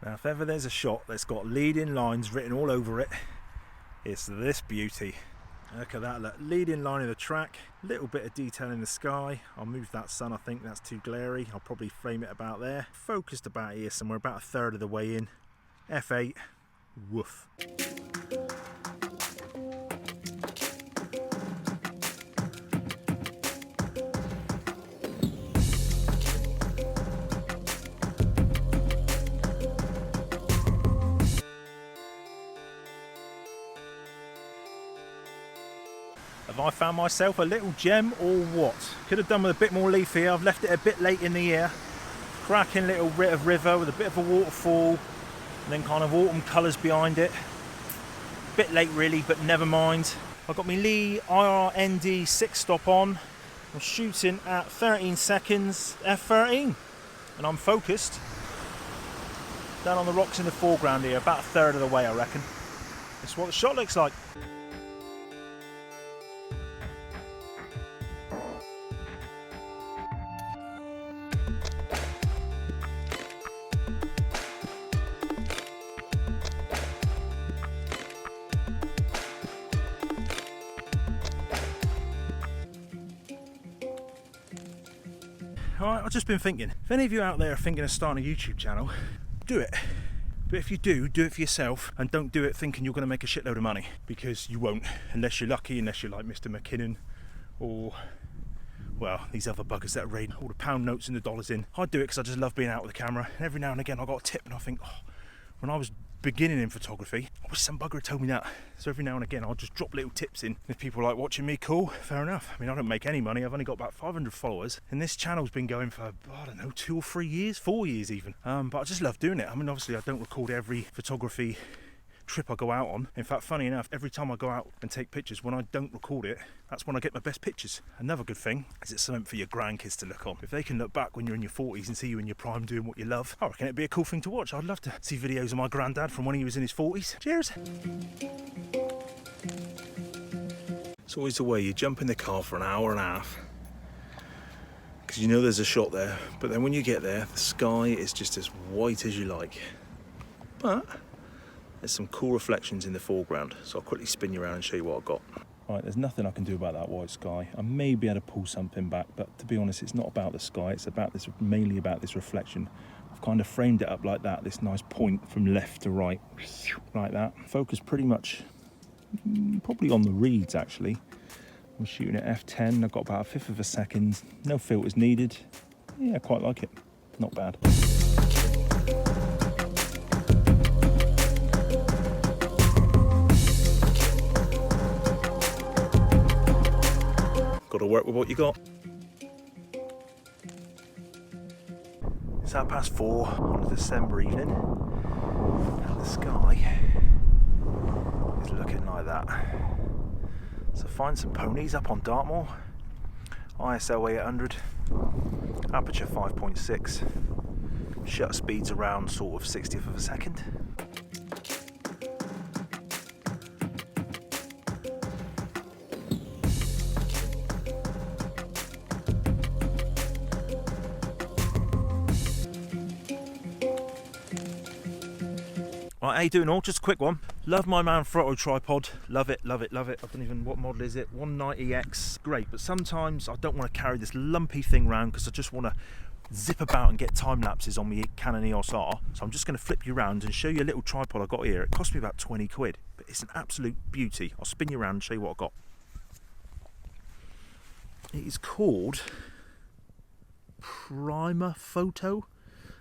Now if ever there's a shot that's got leading lines written all over it, it's this beauty. Look at that, look, leading line of the track, little bit of detail in the sky. I'll move that sun, I think that's too glary. I'll probably frame it about there. Focused about here somewhere, about a third of the way in. F8, woof. Have I found myself a little gem or what? Could have done with a bit more leaf here. I've left it a bit late in the year. Cracking little bit of river with a bit of a waterfall and then kind of autumn colours behind it. Bit late really, but never mind. I've got my Lee IRND 6-stop on. I'm shooting at 13 seconds, f13. And I'm focused. Down on the rocks in the foreground here, about a third of the way I reckon. That's what the shot looks like. Alright, I've just been thinking, if any of you out there are thinking of starting a YouTube channel, do it. But if you do it for yourself and don't do it thinking you're going to make a shitload of money, because you won't, unless you're lucky, unless you're like Mr. McKinnon or, well, these other buggers that raid all the pound notes and the dollars in. I do it because I just love being out with the camera, and every now and again I got a tip and I think, oh, when I was beginning in photography, I wish some bugger had told me that. So every now and again I'll just drop little tips in. If people like watching me, cool, fair enough. I mean, I don't make any money, I've only got about 500 followers, and this channel's been going for, I don't know, 2 or 3 years, 4 years even. But I just love doing it. I mean, obviously I don't record every photography trip I go out on. In fact, funny enough, every time I go out and take pictures, when I don't record it, that's when I get my best pictures. Another good thing is it's something for your grandkids to look on. If they can look back when you're in your 40s and see you in your prime doing what you love, I reckon it'd be a cool thing to watch. I'd love to see videos of my granddad from when he was in his 40s. Cheers! It's always the way, you jump in the car for an hour and a half because you know there's a shot there, but then when you get there, the sky is just as white as you like. But there's some cool reflections in the foreground, so I'll quickly spin you around and show you what I've got. Right, there's nothing I can do about that white sky. I may be able to pull something back, but to be honest, it's not about the sky, it's about this, mainly about this reflection. I've kind of framed it up like that, this nice point from left to right, like that. Focus pretty much, probably on the reeds actually. I'm shooting at f10, I've got about a 1/5 of a second, no filters needed. Yeah, I quite like it, not bad. Got to work with what you got. It's 4:30 on a December evening, and the sky is looking like that. So find some ponies up on Dartmoor, ISO 800, aperture 5.6, shutter speeds around sort of 60th of a second. Right, how you doing all? Just a quick one. Love my Manfrotto tripod. Love it, love it, love it. I don't even, what model is it? 190X. Great, but sometimes I don't want to carry this lumpy thing around because I just want to zip about and get time lapses on my Canon EOS R. So I'm just going to flip you around and show you a little tripod I got here. It cost me about 20 quid, but it's an absolute beauty. I'll spin you around and show you what I got. It is called Prima Photo.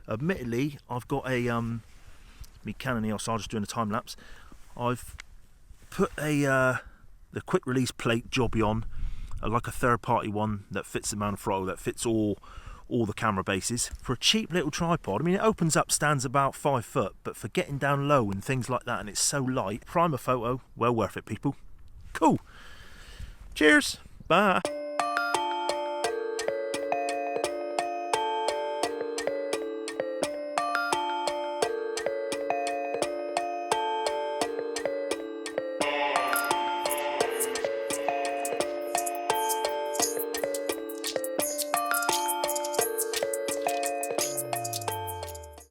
Admittedly, I've got a my Canon EOS R, just doing a time lapse. I've put a the quick release plate jobby on, like a third-party one that fits the Manfrotto, that fits all the camera bases. For a cheap little tripod, I mean, it opens up, stands about 5 foot, but for getting down low and things like that, and it's so light, Prima Photo, well worth it, people. Cool. Cheers. Bye.